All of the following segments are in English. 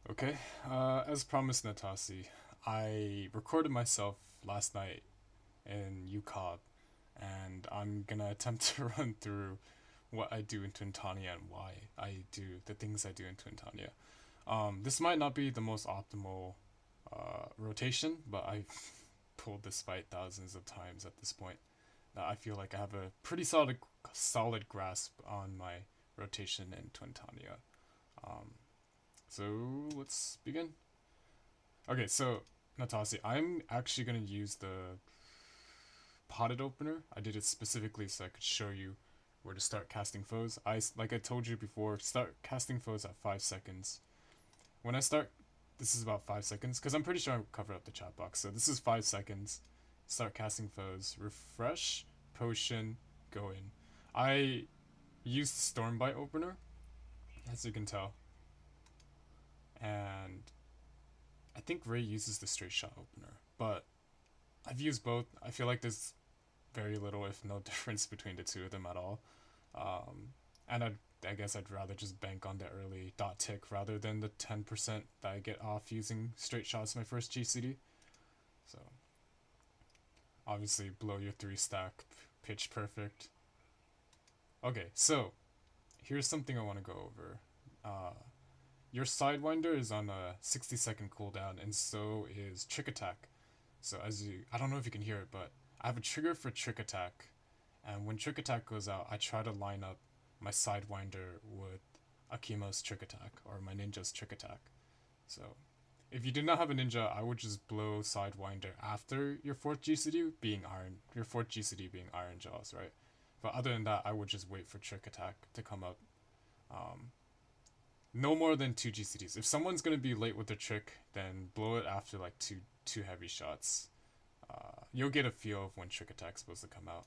Okay, as promised, Natasi, I recorded myself last night in UCoB, and I'm gonna attempt to run through what I do in Twintania and why I do the things I do in Twintania. This might not be the most optimal rotation, but I've pulled this fight thousands of times at this point. That I feel like I have a pretty solid grasp on my rotation in Twintania. Um, so let's begin. Okay, so Natasi, I'm actually gonna use the potted opener. I did it specifically so I could show you where to start casting foes. Like I told you before, start casting foes at 5 seconds. When I start, this is about 5 seconds because I'm pretty sure I covered up the chat box. So this is 5 seconds. Start casting foes. Refresh, potion, go in. I used Stormbite opener, as you can tell, and I think Ray uses the straight shot opener, but I've used both. I feel like there's very little, if no difference between the two of them at all. And I guess I'd rather just bank on the early dot tick rather than the 10% that I get off using straight shots my first GCD. So obviously blow your 3 stack, pitch perfect. Okay, so here's something I want to go over. Your Sidewinder is on a 60-second cooldown, and so is Trick Attack. So I don't know if you can hear it, but I have a trigger for Trick Attack, and when Trick Attack goes out, I try to line up my Sidewinder with Akima's Trick Attack, or my Ninja's Trick Attack. So if you do not have a Ninja, I would just blow Sidewinder after your 4th GCD being Iron Jaws, right? But other than that, I would just wait for Trick Attack to come up. No more than 2 GCDs. If someone's gonna be late with their trick, then blow it after like two heavy shots. You'll get a feel of when Trick Attack's supposed to come out.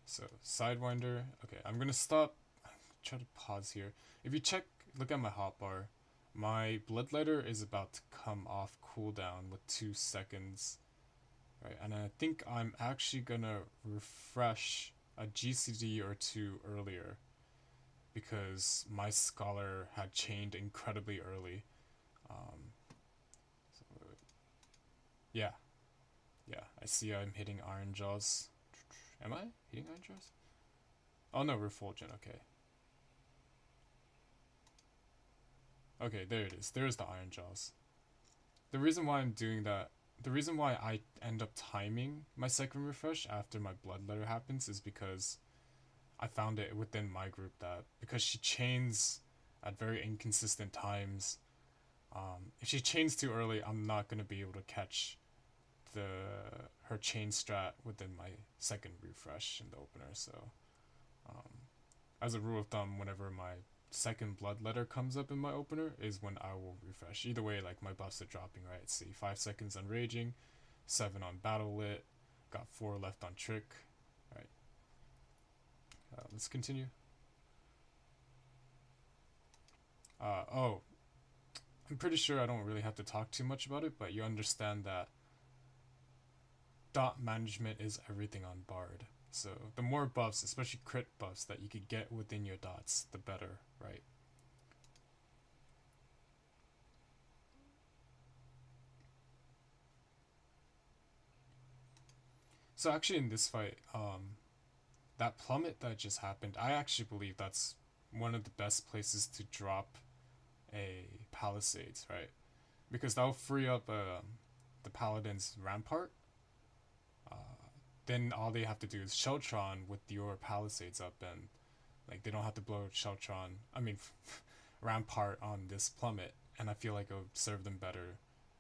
So Sidewinder. Okay, I'm gonna stop. Try to pause here. If you look at my hotbar. My Bloodletter is about to come off cooldown with 2 seconds, right? And I think I'm actually gonna refresh a GCD or two earlier because my Scholar had chained incredibly early. Um, so, yeah, yeah. I see I'm hitting Iron Jaws. Am I hitting Iron Jaws? Oh no, Refulgent. Okay. Okay, there it is. There's the Iron Jaws. The reason why I'm doing that, the reason why I end up timing my second refresh after my Bloodletter happens is because I found it within my group that because she chains at very inconsistent times, if she chains too early, I'm not gonna be able to catch the her chain strat within my second refresh in the opener. So, um, as a rule of thumb, whenever my second Bloodletter comes up in my opener is when I will refresh. Either way, like my buffs are dropping, right? See, 5 seconds on Raging, 7 on Battle Lit, got 4 left on Trick, right? Let's continue. Oh, I'm pretty sure I don't really have to talk too much about it, but you understand that dot management is everything on Bard. So the more buffs, especially crit buffs, that you could get within your dots, the better, right? So actually in this fight, that plummet that just happened, I actually believe that's one of the best places to drop a Palisades, right? Because that'll free up the Paladin's Rampart. Uh, then all they have to do is Sheltron with your Palisades up, and like they don't have to blow Sheltron. I mean, Rampart on this plummet, and I feel like it'll serve them better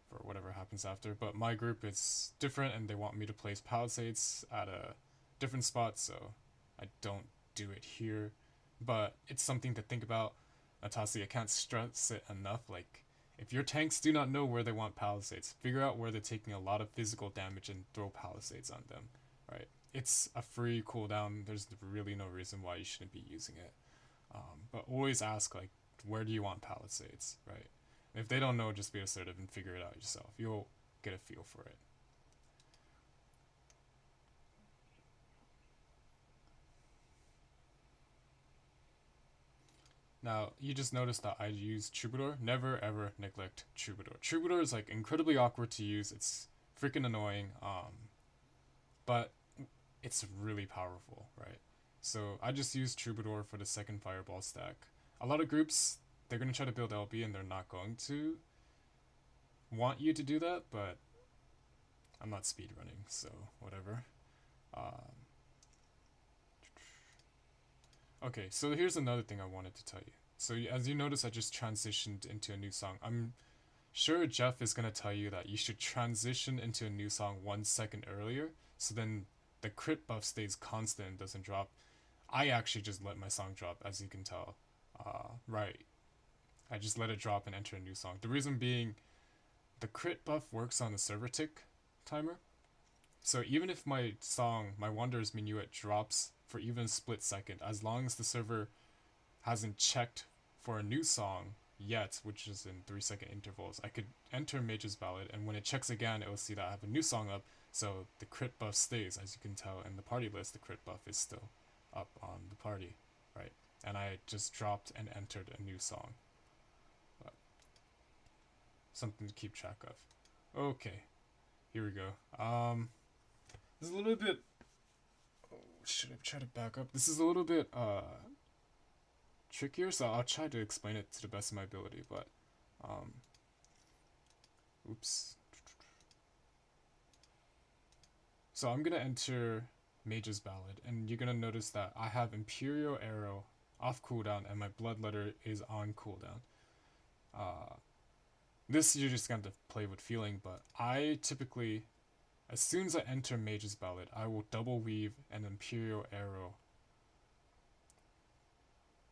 for whatever happens after. But my group is different, and they want me to place Palisades at a different spot, so I don't do it here. But it's something to think about. Natasi, I can't stress it enough. Like, if your tanks do not know where they want Palisades, figure out where they're taking a lot of physical damage and throw Palisades on them, right? It's a free cooldown. There's really no reason why you shouldn't be using it. But always ask, like, where do you want Palisades, right? If they don't know, just be assertive and figure it out yourself. You'll get a feel for it. Now, you just noticed that I use Troubadour. Never ever neglect Troubadour. Troubadour is like incredibly awkward to use. It's freaking annoying. But it's really powerful, right? So I just use Troubadour for the second fireball stack. A lot of groups, they're gonna try to build LB and they're not going to want you to do that, but I'm not speedrunning, so whatever. Um, okay, so here's another thing I wanted to tell you. So as you notice, I just transitioned into a new song. I'm sure Jeff is gonna tell you that you should transition into a new song 1 second earlier, so then the crit buff stays constant and doesn't drop. I actually just let my song drop, as you can tell. Right. I just let it drop and enter a new song. The reason being, the crit buff works on the server tick timer. So even if my song, my Wanderer's Minuet, drops for even a split second, as long as the server hasn't checked for a new song yet, which is in 3 second intervals, I could enter Mage's Ballad, and when it checks again, it will see that I have a new song up, so the crit buff stays. As you can tell in the party list, the crit buff is still up on the party, right? And I just dropped and entered a new song. But something to keep track of. Okay, here we go. This is a little bit. Oh, should I try to back up? This is a little bit trickier, so I'll try to explain it to the best of my ability. But oops. So I'm gonna enter Mage's Ballad, and you're gonna notice that I have Imperial Arrow off cooldown and my Bloodletter is on cooldown. This you're just gonna have to play with feeling, but I typically, as soon as I enter Mage's Ballad, I will double weave an Imperial Arrow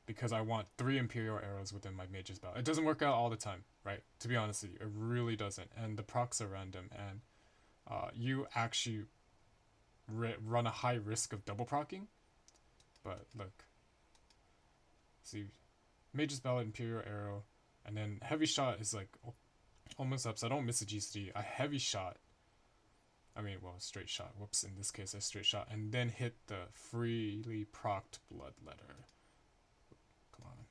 because I want 3 Imperial Arrows within my Mage's Ballad. It doesn't work out all the time, right? To be honest with you, it really doesn't, and the procs are random, and you actually run a high risk of double procking. But look, see, Mage's Ballad, Imperial Arrow, and then Heavy Shot is like almost up, so I don't miss a GCD. I Heavy Shot, straight shot, whoops, in this case I straight shot, and then hit the freely procced Bloodletter. Come on.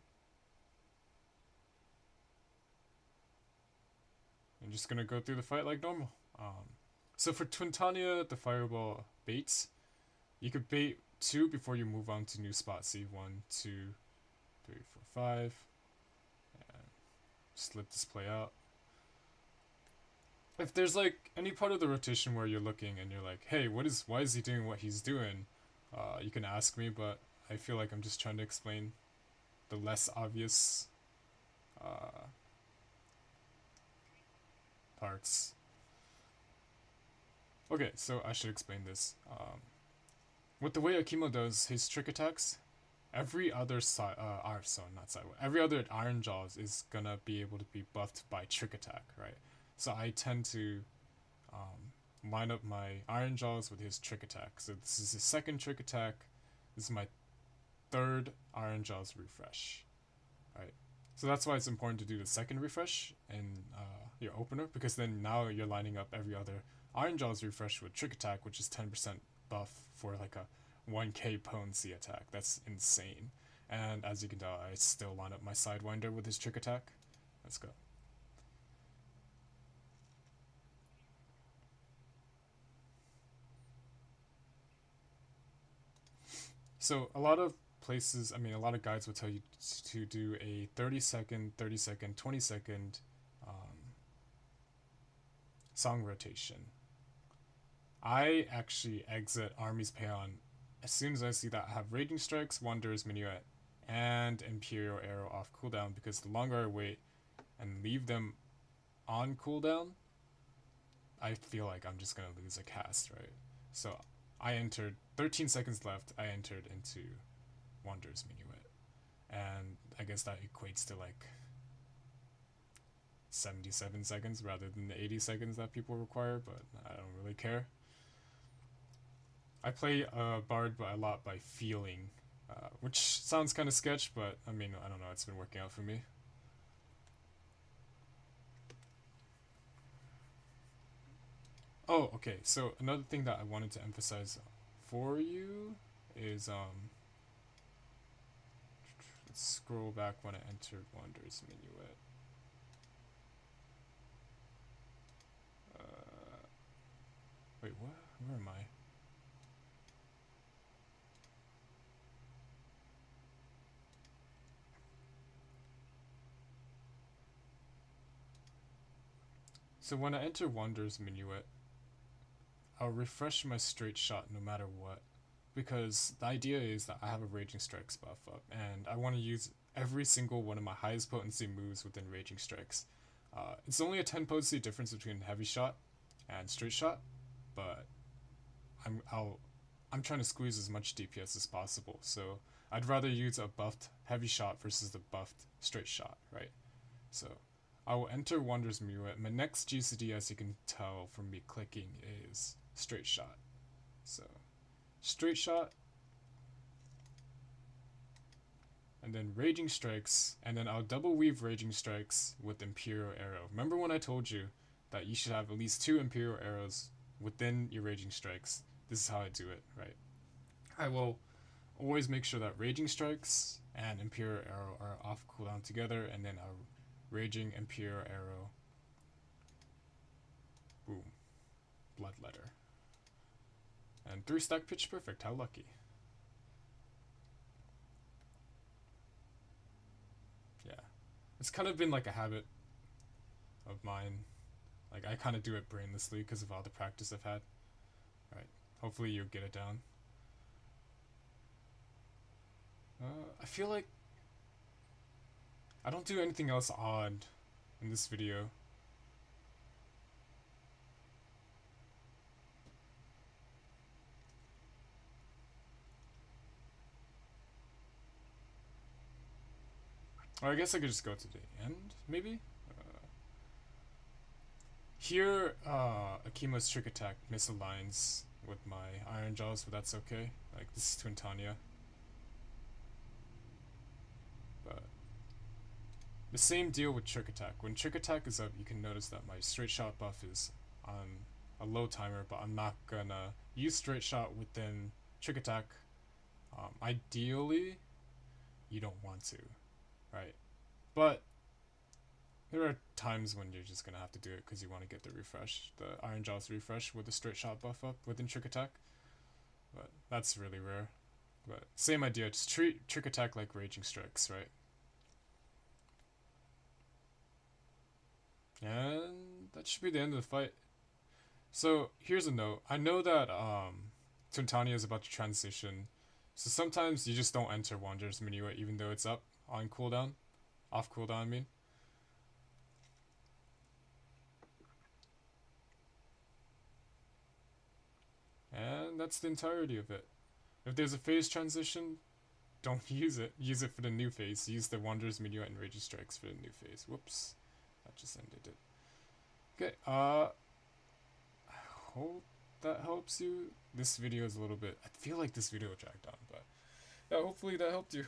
I'm just gonna go through the fight like normal. So for Twintania, the fireball baits, you could bait 2 before you move on to new spot. See 1, 2, 3, 4, 5. And just let this play out. If there's like any part of the rotation where you're looking and you're like, hey, why is he doing what he's doing? You can ask me, but I feel like I'm just trying to explain the less obvious parts. Okay, so I should explain this. With the way Akimo does his trick attacks, every other every other Iron Jaws is gonna be able to be buffed by trick attack, right? So I tend to line up my Iron Jaws with his trick attack. So this is his second trick attack. This is my third Iron Jaws refresh, right? So that's why it's important to do the second refresh in your opener, because then now you're lining up every other Iron Jaws refresh with trick attack, which is 10% buff for like a 1k potency attack. That's insane. And as you can tell, I still line up my Sidewinder with his trick attack. Let's go. So a lot of places, a lot of guides will tell you to do a 30-second, 30-second, 20-second song rotation. I actually exit Army's Paeon as soon as I see that I have Raging Strikes, Wanderer's Minuet, and Imperial Arrow off cooldown, because the longer I wait and leave them on cooldown, I feel like I'm just going to lose a cast, right? So I entered 13 seconds left, I entered into Wanderer's Minuet, and I guess that equates to like 77 seconds rather than the 80 seconds that people require, but I don't really care. I play Bard a lot by feeling, which sounds kind of sketch, but I don't know, it's been working out for me. Oh, okay, so another thing that I wanted to emphasize for you is, let's let's scroll back when I entered Wander's Minuet. Wait, what? Where am I? So when I enter Wander's Minuet, I'll refresh my straight shot no matter what. Because the idea is that I have a Raging Strikes buff up, and I want to use every single one of my highest potency moves within Raging Strikes. It's only a 10 potency difference between Heavy Shot and Straight Shot, but I'm trying to squeeze as much DPS as possible, so I'd rather use a buffed Heavy Shot versus the buffed Straight Shot, right? So I will enter Wander's Minuet. My next GCD, as you can tell from me clicking, is Straight Shot. So Straight Shot, and then Raging Strikes, and then I'll double weave Raging Strikes with Imperial Arrow. Remember when I told you that you should have at least 2 Imperial Arrows within your Raging Strikes? This is how I do it, right? I will always make sure that Raging Strikes and Imperial Arrow are off cooldown together, and then a Raging Imperial Arrow. Boom. Bloodletter. And 3-stack Pitch Perfect, how lucky. Yeah. It's kind of been like a habit of mine. Like, I kind of do it brainlessly because of all the practice I've had. Right. Hopefully you'll get it down. I feel like I don't do anything else odd in this video. Or I guess I could just go to the end, maybe? Here, Akima's Trick Attack misaligns with my Iron Jaws, but that's okay. Like, this is Twintania. But the same deal with Trick Attack. When Trick Attack is up, you can notice that my Straight Shot buff is on a low timer, but I'm not gonna use Straight Shot within Trick Attack. Ideally, you don't want to, right? But there are times when you're just gonna have to do it because you want to get the refresh, the Iron Jaws refresh with the Straight Shot buff up within Trick Attack. But that's really rare. But same idea, just treat Trick Attack like Raging Strikes, right? And that should be the end of the fight. So here's a note. I know that Twintania is about to transition, so sometimes you just don't enter Wander's Minuet even though it's up on cooldown, off cooldown I mean. And that's the entirety of it. If there's a phase transition, don't use it. Use it for the new phase. Use the Wander's Minuet and Raging Strikes for the new phase. Whoops. That just ended it. Okay, I hope that helps you. This video is a little bit, I feel like this video dragged on, but yeah, hopefully that helped you.